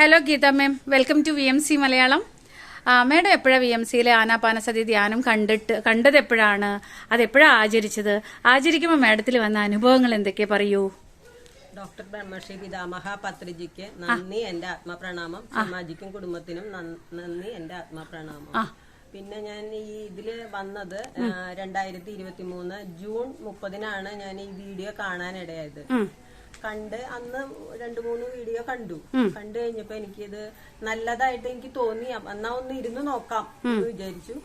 Hello Geetha ma'am, welcome to VMC Malayalam. Madam എപ്പോഴാണ് VMCയിലെ ആനാപാനസതി ധ്യാനം കണ്ടത് എപ്പോഴാണ്, അതെപ്പോഴാണ് ആചരിച്ചത്, ആചരിക്കുമ്പോൾ മേഡത്തിൽ വന്ന അനുഭവങ്ങൾ എന്തൊക്കെ പറയൂ. ഡോക്ടർ ബ്രഹ്മശ്രീ പിതാമഹ പത്രിജിക്ക് നന്ദി, എന്റെ ആത്മപ്രണാമം. സമാജിക്കും കുടുംബത്തിനും നന്ദി, എന്റെ ആത്മപ്രണാമം. പിന്നെ ഞാൻ ഇതില് വന്നത് 2023 ജൂൺ 30-നാണ് ഞാൻ ഈ വീഡിയോ കാണാനിടയായത്. കണ്ട് അന്ന് 2-3 വീഡിയോ കണ്ടു കഴിഞ്ഞപ്പോ എനിക്കിത് നല്ലതായിട്ട് എനിക്ക് തോന്നി. എന്നാ ഒന്ന് ഇരുന്ന് നോക്കാം എന്ന് വിചാരിച്ചു.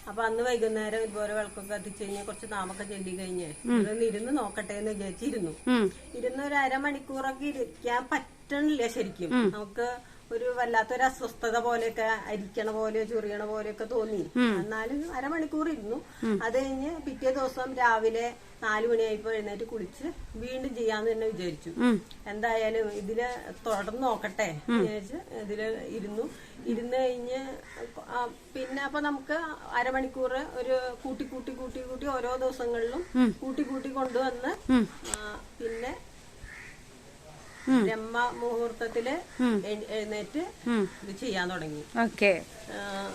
അപ്പൊ അന്ന് വൈകുന്നേരം ഇതുപോലെ വിളക്കൊക്കെ കത്തിച്ചു കഴിഞ്ഞാൽ കുറച്ച് നാമൊക്കെ ചൊല്ലി കഴിഞ്ഞ് ഇതൊന്ന് ഇരുന്ന് നോക്കട്ടെ എന്ന് വിചാരിച്ചിരുന്നു. ഇരുന്ന് ഒരു അരമണിക്കൂറൊക്കെ ഇരിക്കാൻ പറ്റണില്ല ശരിക്കും. നമുക്ക് ഒരു വല്ലാത്തൊരു അസ്വസ്ഥത പോലെയൊക്കെ അരിക്കണ പോലെയോ ചൊറിയണ പോലെയൊക്കെ തോന്നി. എന്നാലും അരമണിക്കൂർ ഇരുന്നു. അത് കഴിഞ്ഞ് പിറ്റേ ദിവസം രാവിലെ 4 മണിയായപ്പോ എഴുന്നേറ്റ് കുളിച്ച് വീണ്ടും ചെയ്യാന്ന് തന്നെ വിചാരിച്ചു. എന്തായാലും ഇതില് തുടർന്ന് നോക്കട്ടെ വിചാരിച്ച് ഇതില് ഇരുന്ന് കഴിഞ്ഞ് പിന്നെ അപ്പൊ നമുക്ക് അരമണിക്കൂർ ഒരു കൂട്ടി ഓരോ ദിവസങ്ങളിലും കൂട്ടി കൊണ്ടുവന്ന് പിന്നെ ബ്രഹ്മ മുഹൂർത്തത്തില് എഴുന്നേറ്റ് ഇത് ചെയ്യാൻ തുടങ്ങി.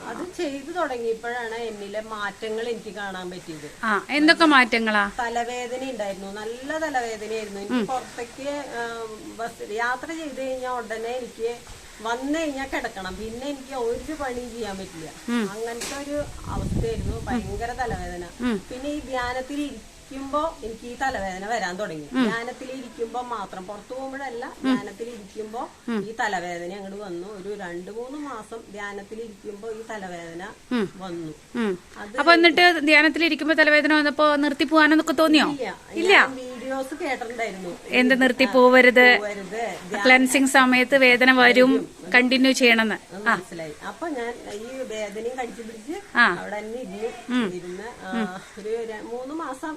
അത് ചെയ്തു തുടങ്ങിയപ്പോഴാണ് എന്നിലെ മാറ്റങ്ങൾ എനിക്ക് കാണാൻ പറ്റിയത്. എന്തൊക്കെ മാറ്റങ്ങളാ? തലവേദന ഉണ്ടായിരുന്നു, നല്ല തലവേദനയായിരുന്നു. എനിക്ക് പുറത്തേക്ക് യാത്ര ചെയ്ത് കഴിഞ്ഞാൽ ഉടനെ എനിക്ക് വന്നു കഴിഞ്ഞാൽ കിടക്കണം, പിന്നെ എനിക്ക് ഒരു പണി ചെയ്യാൻ പറ്റില്ല. അങ്ങനത്തെ ഒരു അവസ്ഥയായിരുന്നു. ഭയങ്കര തലവേദന. പിന്നെ ഈ ധ്യാനത്തിൽ ഇരിക്കുമ്പോ എനിക്ക് ഈ തലവേദന വരാൻ തുടങ്ങി. ധ്യാനത്തിൽ ഇരിക്കുമ്പോ മാത്രം, പുറത്തു പോകുമ്പോഴല്ല, ധ്യാനത്തിൽ ഇരിക്കുമ്പോ ഈ തലവേദന അങ്ങോട്ട് വന്നു. ഒരു 2-3 മാസം ധ്യാനത്തിൽ ഇരിക്കുമ്പോ ഈ തലവേദന വന്നു. അപ്പൊ എന്നിട്ട് ധ്യാനത്തിൽ ഇരിക്കുമ്പോ തലവേദന വന്നപ്പോ നിർത്തി പോവാനൊക്കെ തോന്നിയോ? ഇല്ല. വീഡിയോസ് കേട്ടിട്ടുണ്ടായിരുന്നു, എന്ത് നിർത്തി പോവരുത്, ക്ലെൻസിങ് സമയത്ത് വേദന വരും, കണ്ടിന്യൂ ചെയ്യണമെന്ന് മനസ്സിലായി. അപ്പൊ ഞാൻ ഈ വേദനയും കടിച്ചു പിടിച്ച് അവിടെ തന്നെ ഇരുന്ന് ഒരു 3 മാസം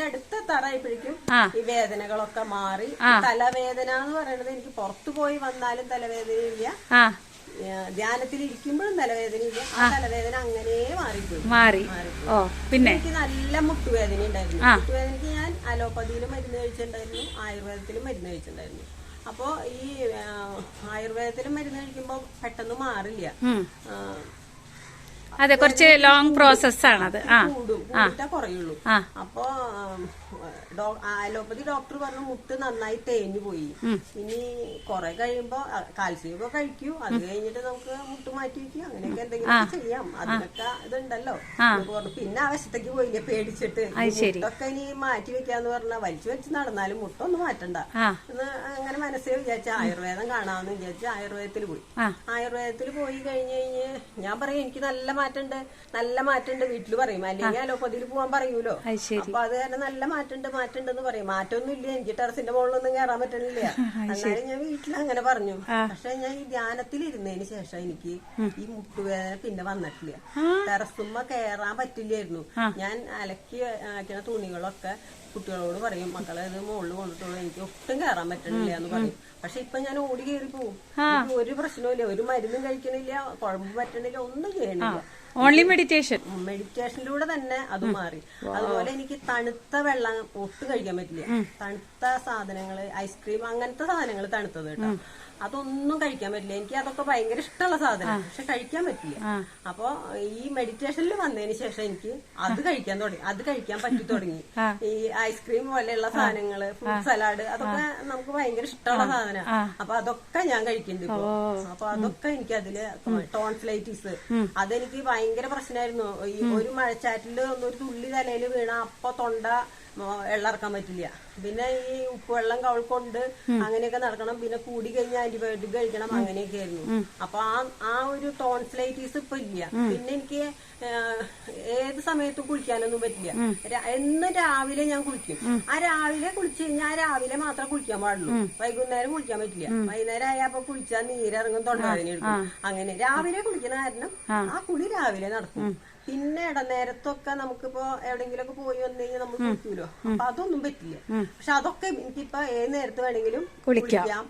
അടുത്തെത്താറായപ്പോഴേക്കും ഈ വേദനകളൊക്കെ മാറി. തലവേദന എന്ന് പറയുന്നത് എനിക്ക് പുറത്തു പോയി വന്നാലും തലവേദനയില്ല, ധ്യാനത്തിൽ ഇരിക്കുമ്പോഴും തലവേദനയില്ല. ആ തലവേദന അങ്ങനെ മാറി. പിന്നെ എനിക്ക് നല്ല മുട്ടുവേദന ഉണ്ടായിരുന്നു. മുട്ടുവേദനയ്ക്ക് ഞാൻ അലോപ്പതിയിലും മരുന്ന് കഴിച്ചിട്ടുണ്ടായിരുന്നു, ആയുർവേദത്തിലും മരുന്ന് കഴിച്ചിട്ടുണ്ടായിരുന്നു. അപ്പൊ ഈ ആയുർവേദത്തിലും മരുന്ന് കഴിക്കുമ്പോ പെട്ടെന്ന് മാറില്ല. അതെ, കുറച്ച് ലോങ് പ്രോസസ് ആണത്. കുറയുള്ളൂ. അപ്പൊ അലോപ്പതി ഡോക്ടർ പറഞ്ഞു മുട്ട് നന്നായി തേഞ്ഞു പോയി, ഇനി കൊറേ കഴിയുമ്പോ കാൽസ്യം ഒക്കെ കഴിക്കൂ, അത് കഴിഞ്ഞിട്ട് നമുക്ക് മുട്ട് മാറ്റി വെക്കും, അങ്ങനെയൊക്കെ എന്തെങ്കിലും ചെയ്യാം, അതിനൊക്കെ ഇതുണ്ടല്ലോ പറഞ്ഞു. പിന്നെ ആവശ്യത്തേക്ക് പോയില്ലേ പേടിച്ചിട്ട്. മുട്ടൊക്കെ ഇനി മാറ്റി വെക്കാന്ന് പറഞ്ഞാൽ വലിച്ചു വെച്ച് നടന്നാലും മുട്ടൊന്നും മാറ്റണ്ട എന്ന് അങ്ങനെ മനസ്സിൽ വിചാരിച്ച ആയുർവേദം കാണാമെന്ന് വിചാരിച്ച് ആയുർവേദത്തിൽ പോയി. ആയുർവേദത്തിൽ പോയി കഴിഞ്ഞ് ഞാൻ പറയും എനിക്ക് നല്ല മാറ്റമുണ്ട് വീട്ടില് പറയും, അല്ലെങ്കിൽ അലോപ്പതിയിൽ പോവാൻ പറയൂലോ. അപ്പൊ അത് തന്നെ നല്ല മാറ്റമുണ്ടെന്ന് പറയും. മാറ്റമൊന്നും ഇല്ല, എനിക്ക് ടെറസിന്റെ മുകളിലൊന്നും കയറാൻ പറ്റണില്ല. എന്നാലും ഞാൻ വീട്ടിൽ അങ്ങനെ പറഞ്ഞു. പക്ഷെ ഞാൻ ഈ ധ്യാനത്തിൽ ഇരുന്നതിന് ശേഷം എനിക്ക് ഈ മുട്ടുവേദന പിന്നെ വന്നിട്ടില്ല. ടെറസുമ്മ കയറാൻ പറ്റില്ലായിരുന്നു. ഞാൻ അലക്കിയ തുണികളൊക്കെ കുട്ടികളോട് പറയും, മക്കളെ ഇത് മുകളിൽ കൊണ്ടിട്ടുള്ളൂ, എനിക്ക് ഒട്ടും കയറാൻ പറ്റണില്ല എന്ന് പറയും. പക്ഷെ ഇപ്പൊ ഞാൻ ഓടി കയറി പോവും, ഒരു പ്രശ്നവും, ഒരു മരുന്നും കഴിക്കണില്ല, കുഴമ്പ് പറ്റണില്ല, ഒന്നും ചെയ്യണില്ല. ഓൺലി മെഡിറ്റേഷനിലൂടെ തന്നെ അത് മാറി. അതുപോലെ എനിക്ക് തണുത്ത വെള്ളം ഒട്ടും കഴിക്കാൻ പറ്റില്ല. തണുത്ത സാധനങ്ങള്, ഐസ്ക്രീം, അങ്ങനത്തെ സാധനങ്ങൾ തണുത്തത് കേട്ടോ, അതൊന്നും കഴിക്കാൻ പറ്റില്ല. എനിക്ക് അതൊക്കെ ഭയങ്കര ഇഷ്ടമുള്ള സാധനം, പക്ഷെ കഴിക്കാൻ പറ്റില്ല. അപ്പൊ ഈ മെഡിറ്റേഷനിൽ വന്നതിന് ശേഷം എനിക്ക് അത് കഴിക്കാൻ പറ്റി തുടങ്ങി. ഈ ഐസ്ക്രീം പോലെയുള്ള സാധനങ്ങള്, ഫ്രൂട്ട് സലാഡ്, അതൊക്കെ നമുക്ക് ഭയങ്കര ഇഷ്ടമുള്ള സാധനം. അപ്പൊ അതൊക്കെ ഞാൻ കഴിക്കുന്നുണ്ട് ഇപ്പൊ. അപ്പൊ അതൊക്കെ എനിക്ക് അതില് ടോൺസിലൈറ്റിസ്, അതെനിക്ക് ഭയങ്കര പ്രശ്നമായിരുന്നു. ഈ ഒരു മഴച്ചാറ്റില് ഒരു തുള്ളി തലയിൽ വീണ അപ്പൊ തൊണ്ട വെള്ളമിറക്കാൻ പറ്റില്ല. പിന്നെ ഈ ഉപ്പുവെള്ളം കൊണ്ട് അങ്ങനെയൊക്കെ നടക്കണം. പിന്നെ കൂടി കഴിഞ്ഞാൽ ആന്റിബയോട്ടിക് കഴിക്കണം, അങ്ങനെയൊക്കെ ആയിരുന്നു. അപ്പൊ ആ ഒരു ടോൺസിലൈറ്റീസ് ഇപ്പൊ ഇല്ല. പിന്നെ എനിക്ക് ഏത് സമയത്തും കുളിക്കാനൊന്നും പറ്റില്ല. എന്ന് രാവിലെ ഞാൻ കുളിക്കും. ആ രാവിലെ കുളിച്ചു കഴിഞ്ഞാൽ ആ രാവിലെ മാത്രമേ കുളിക്കാൻ പാടുള്ളൂ, വൈകുന്നേരം കുളിക്കാൻ പറ്റില്ല. വൈകുന്നേരം ആയാൽ അപ്പൊ കുളിച്ചാൽ നീരിറങ്ങും, തൊണ്ടവേദന എടുക്കും. അങ്ങനെ രാവിലെ കുളിക്കുന്ന കാരണം ആ കുളി രാവിലെ നടക്കും. പിന്നെ ഇടനേരത്തൊക്കെ നമുക്കിപ്പോ എവിടെങ്കിലൊക്കെ പോയി വന്നു കഴിഞ്ഞാൽ നമ്മൾ കുളിക്കൂലോ, അപ്പൊ അതൊന്നും പറ്റില്ല. പക്ഷെ അതൊക്കെ എനിക്കിപ്പോ ഏത് നേരത്ത് വേണമെങ്കിലും കുളിക്കാം.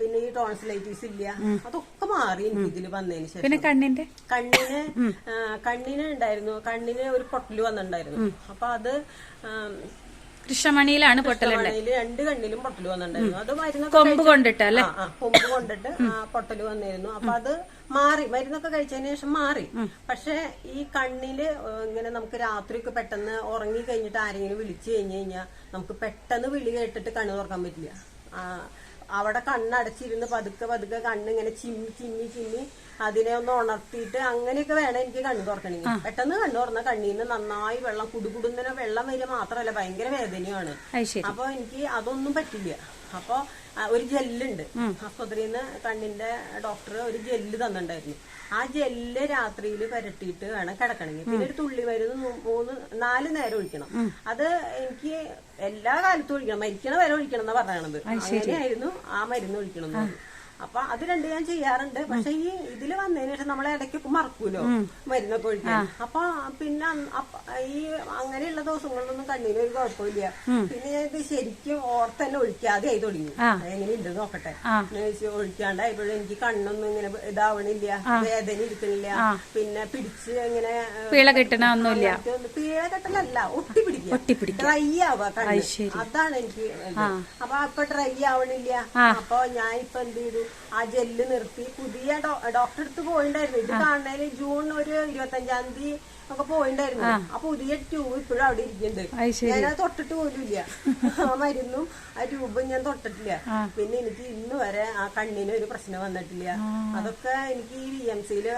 പിന്നെ ഈ ടോൺസിലൈറ്റീസ് ഇല്ല, അതൊക്കെ മാറി എനിക്ക് ഇതില് വന്നതിന് ശേഷം. പിന്നെ കണ്ണിന് ഉണ്ടായിരുന്നു, കണ്ണിന് ഒരു പൊട്ടല് വന്നിട്ടുണ്ടായിരുന്നു. അപ്പൊ അത് കൃഷ്ണമണിയിലാണ് പൊട്ടലുണ്ട്. കൃഷ്ണമണിയില് 2 കണ്ണിലും പൊട്ടൽ വന്നിട്ടുണ്ടായിരുന്നു. അത് മരുന്നൊക്കെ കൊമ്പ് കൊണ്ടിട്ട് അല്ലെ? കൊമ്പ് കൊണ്ടിട്ട് പൊട്ടൽ വന്നിരുന്നു. അപ്പൊ അത് മാറി, മരുന്നൊക്കെ കഴിച്ചതിന് ശേഷം മാറി. പക്ഷെ ഈ കണ്ണില് ഇങ്ങനെ നമുക്ക് രാത്രിയൊക്കെ പെട്ടെന്ന് ഉറങ്ങി കഴിഞ്ഞിട്ട് ആരെങ്കിലും വിളിച്ചു കഴിഞ്ഞാൽ നമുക്ക് പെട്ടെന്ന് വിളി കേട്ടിട്ട് കണ്ണ് തുറക്കാൻ പറ്റില്ല. അവിടെ കണ്ണടച്ചിരുന്ന് പതുക്കെ പതുക്കെ കണ്ണിങ്ങനെ ചിമ്മി അതിനെ ഒന്ന് ഉണർത്തിയിട്ട് അങ്ങനെയൊക്കെ വേണം എനിക്ക് കണ്ണ് തുറക്കണമെങ്കിൽ. പെട്ടെന്ന് കണ്ണ് തുറന്ന കണ്ണീന്ന് നന്നായി വെള്ളം കുടുകുടുന്നതിന് വെള്ളം വരിക മാത്രമല്ല ഭയങ്കര വേദനയാണ്. അപ്പൊ എനിക്ക് അതൊന്നും പറ്റില്ല. അപ്പൊ ഒരു ജെല്ലുണ്ട് ആസ്പത്രിയിൽ നിന്ന്, കണ്ണിന്റെ ഡോക്ടർ ഒരു ജെല്ല് തന്നിട്ടുണ്ടായിരുന്നു. ആ ജെല്ല് രാത്രിയിൽ പുരട്ടിയിട്ട് വേണം കിടക്കണമെങ്കിൽ. പിന്നെ ഒരു തുള്ളി മരുന്ന് 4 നേരം ഒഴിക്കണം. അത് എനിക്ക് എല്ലാ കാലത്തും ഒഴിക്കണം, മരിക്കണ വരെ ഒഴിക്കണം എന്നാ പറയണത്. അങ്ങനെയായിരുന്നു ആ മരുന്ന് ഒഴിക്കണം എന്ന് പറഞ്ഞു. അപ്പൊ അത് 2 ഞാൻ ചെയ്യാറുണ്ട്. പക്ഷെ ഈ ഇതില് വന്നതിന് ശേഷം നമ്മളെ ഇടയ്ക്കൊക്കെ മറക്കൂലോ മരുന്നൊക്കെ ഒഴിക്കാൻ. അപ്പൊ പിന്നെ ഈ അങ്ങനെയുള്ള ദിവസങ്ങളിലൊന്നും കണ്ണിന് ഒരു കുഴപ്പമില്ല. പിന്നെ ഞാൻ ഇത് ശരിക്കും ഓർത്തന്നെ ഒഴിക്കാതെ ആയി തുടങ്ങി. എങ്ങനെ ഉണ്ട് നോക്കട്ടെ ഒഴിക്കാണ്ടായപ്പോഴും എനിക്ക് കണ്ണൊന്നും ഇങ്ങനെ ഇതാവണില്ല, വേദന ഇരിക്കണില്ല. പിന്നെ പിടിച്ച് ഇങ്ങനെ പീള കെട്ടണൊന്നുമില്ല. പീള കെട്ടലല്ല, ഒട്ടിപ്പിടിക്കുക, ഡ്രൈ ആവുക കണ്ണ്. അതാണ് എനിക്ക്. അപ്പൊ അപ്പൊ ഡ്രൈ ആവണില്ല. അപ്പൊ ഞാൻ ഇപ്പൊ എന്ത് ചെയ്തു, ആ ജെല്ല് നിർത്തി പുതിയ ഡോക്ടർ അടുത്ത് പോയിണ്ടായിരുന്നു. ഇത് കാണുന്നതിന് ജൂൺ ഒരു 25-ാം തീയതി ഒക്കെ പോയിണ്ടായിരുന്നു. ആ പുതിയ ട്യൂബ് ഇപ്പോഴും അവിടെ ഇരിക്കുന്നുണ്ട്. ഞാനത് തൊട്ടിട്ട് പോലും ഇല്ല. ആ മരുന്നും ആ ട്യൂബും ഞാൻ തൊട്ടിട്ടില്ല. പിന്നെ എനിക്ക് ഇന്ന് വരെ ആ കണ്ണിന് ഒരു പ്രശ്നം വന്നിട്ടില്ല. അതൊക്കെ എനിക്ക് ഈ VMCയില്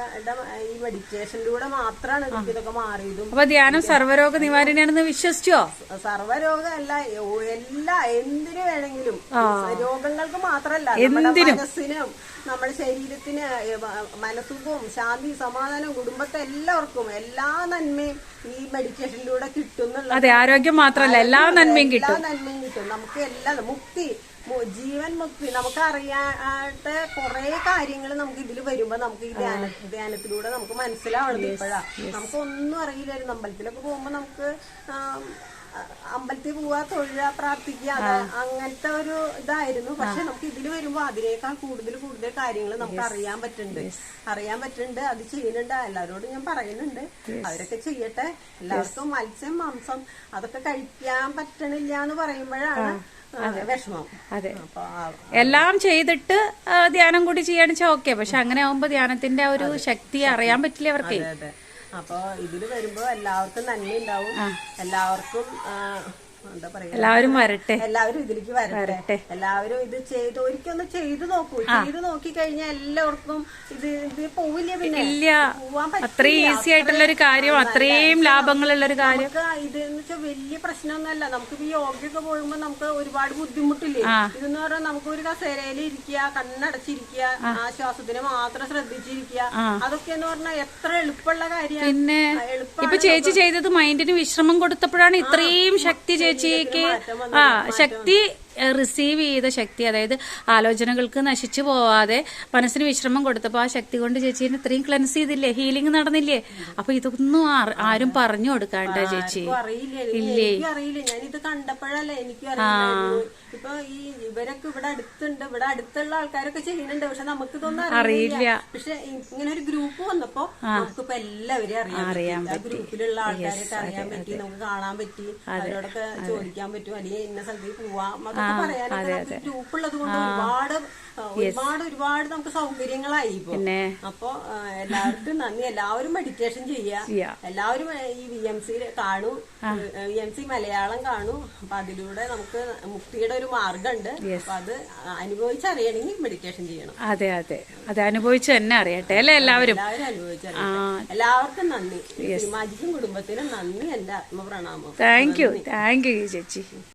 ഈ മെഡിറ്റേഷനിലൂടെ മാത്രമാണ് എനിക്ക് ഇതൊക്കെ മാറിയതും. അപ്പൊ ധ്യാനം സർവ്വരോഗ നിവാരണയാണെന്ന് വിശ്വസിച്ചോ? സർവ്വരോഗമല്ല, എന്തിനു വേണമെങ്കിലും, രോഗങ്ങൾക്ക് മാത്രമല്ല, നമ്മുടെ മനസ്സിനും നമ്മുടെ ശരീരത്തിന് മനസ്സുഖവും ശാന്തി സമാധാനവും കുടുംബത്തെ എല്ലാവർക്കും എല്ലാ നന്മയും ഈ മെഡിറ്റേഷനിലൂടെ കിട്ടും. അതെ, ആരോഗ്യം മാത്രമല്ല എല്ലാ നന്മയും കിട്ടും. നമുക്ക് എല്ലാ മുക്തി, ജീവൻ മുക്തി, നമുക്ക് അറിയാത്ത കുറെ കാര്യങ്ങൾ നമുക്ക് ഇതിൽ വരുമ്പോ നമുക്ക് ഈ ധ്യാനത്തിലൂടെ നമുക്ക് മനസ്സിലാവണത് ഇപ്പോഴാ. നമുക്കൊന്നും അറിയില്ലായിരുന്നു. അമ്പലത്തിലൊക്കെ പോകുമ്പോ നമുക്ക് അമ്പലത്തിൽ പോവാ, തൊഴുക, പ്രാർത്ഥിക്കുക, അങ്ങനത്തെ ഒരു ഇതായിരുന്നു. പക്ഷെ നമുക്ക് ഇതിൽ വരുമ്പോ അതിനേക്കാൾ കൂടുതൽ കാര്യങ്ങൾ നമുക്ക് അറിയാൻ പറ്റുന്നുണ്ട്. അത് ചെയ്യുന്നുണ്ട്. എല്ലാവരോടും ഞാൻ പറയുന്നുണ്ട്, അവരൊക്കെ ചെയ്യട്ടെ. എല്ലാവർക്കും മത്സ്യം, മാംസം അതൊക്കെ കഴിക്കാൻ പറ്റണില്ല എന്ന് പറയുമ്പോഴാണ് വിഷമം. അതെ, എല്ലാം ചെയ്തിട്ട് ധ്യാനം കൂടി ചെയ്യാന്ന് വെച്ചാൽ ഓക്കെ. പക്ഷെ അങ്ങനെ ആവുമ്പോ ധ്യാനത്തിന്റെ ഒരു ശക്തി അറിയാൻ പറ്റില്ല അവർക്ക്. അപ്പൊ ഇതില് വരുമ്പോ എല്ലാവർക്കും നന്മ ഉണ്ടാവും. എല്ലാവർക്കും എന്താ പറയാ, എല്ലാവരും വരട്ടെ, എല്ലാവരും ഇതിലേക്ക് വരട്ടെ. എല്ലാവരും ഇത് ഒരിക്കലൊന്ന് ചെയ്തു നോക്കൂ. ചെയ്തു നോക്കി കഴിഞ്ഞാൽ എല്ലാവർക്കും ഇത് പോവില്ല. പിന്നെ ഇല്ല, അത്രയും ഈസി ആയിട്ടുള്ള ഒരു കാര്യം, അത്രയും ലാഭങ്ങളുള്ള ഒരു കാര്യം. ഇതെന്ന് വെച്ചാൽ വലിയ പ്രശ്നമൊന്നുമല്ല. നമുക്ക് ഈ യോഗയൊക്കെ പോകുമ്പോ നമുക്ക് ഒരുപാട് ബുദ്ധിമുട്ടില്ലേ. ഇതെന്ന് പറഞ്ഞാൽ നമുക്ക് ഒരു കസേരയിൽ ഇരിക്കുക, കണ്ണടച്ചിരിക്കുക, ആശ്വാസത്തിന് മാത്രം ശ്രദ്ധിച്ചിരിക്കുക. അതൊക്കെ എന്ന് പറഞ്ഞാൽ എത്ര എളുപ്പമുള്ള കാര്യമാണ്. പിന്നെ ഇപ്പൊ ചേച്ചി ചെയ്തത് മൈൻഡിന് വിശ്രമം കൊടുത്തപ്പോഴാണ് ഇത്രയും ശക്തി ചേച്ചിക്ക് ശക്തി റിസീവ് ചെയ്ത ശക്തി. അതായത് ആലോചനകൾക്ക് നശിച്ചു പോവാതെ മനസ്സിന് വിശ്രമം കൊടുത്തപ്പോൾ ആ ശക്തി കൊണ്ട് ചേച്ചീനെ ഇത്രയും ക്ലെൻസ് ചെയ്തില്ലേ, ഹീലിംഗ് നടന്നില്ലേ. അപ്പൊ ഇതൊന്നും ആരും പറഞ്ഞു കൊടുക്കാണ്ട ചേച്ചി. ഇല്ലേ, അറിയില്ല. ഞാനിത് കണ്ടപ്പോഴല്ലേ എനിക്ക് അറിയില്ലായിരുന്നു. ഇപ്പൊ ഈ ഇവരൊക്കെ ഇവിടെ അടുത്തുണ്ട്, ഇവിടെ അടുത്തുള്ള ആൾക്കാരൊക്കെ ചെയ്യുന്നുണ്ട്. പക്ഷെ നമുക്കിതൊന്നും അറിയില്ല. പക്ഷെ ഇങ്ങനെ ഒരു ഗ്രൂപ്പ് വന്നപ്പോ നമുക്കിപ്പോ എല്ലാവരെയും അറിയാം. ഗ്രൂപ്പിലുള്ള ആൾക്കാരൊക്കെ അറിയാൻ പറ്റി, നമുക്ക് കാണാൻ പറ്റി, അവരോടൊക്കെ ചോദിക്കാൻ പറ്റും, അല്ലെങ്കിൽ ഇന്ന സ്ഥലത്തേക്ക് പോവാം പറയാനൊക്കെ ഗ്രൂപ്പുള്ളത് കൊണ്ട് ഒരുപാട് നമുക്ക് സൗകര്യങ്ങളായി ഇപ്പൊ. അപ്പൊ എല്ലാവർക്കും നന്ദി. എല്ലാവരും മെഡിറ്റേഷൻ ചെയ്യുക. എല്ലാവരും ഈ VMC കാണൂ, VMC മലയാളം കാണൂ. അപ്പൊ അതിലൂടെ നമുക്ക് മുക്തിയുടെ ഒരു മാർഗമുണ്ട്. അപ്പൊ അത് അനുഭവിച്ചറിയണമെങ്കിൽ മെഡിറ്റേഷൻ ചെയ്യണം. അതെ, അത് അനുഭവിച്ച് തന്നെ അറിയട്ടെ അല്ലെ? എല്ലാവരും അനുഭവിച്ചറിയട്ടെ. എല്ലാവർക്കും നന്ദി. ശ്രീമാജിക്കും കുടുംബത്തിനും നന്ദി. എന്റെ ആത്മപ്രണാമം. താങ്ക് യു ചേച്ചി.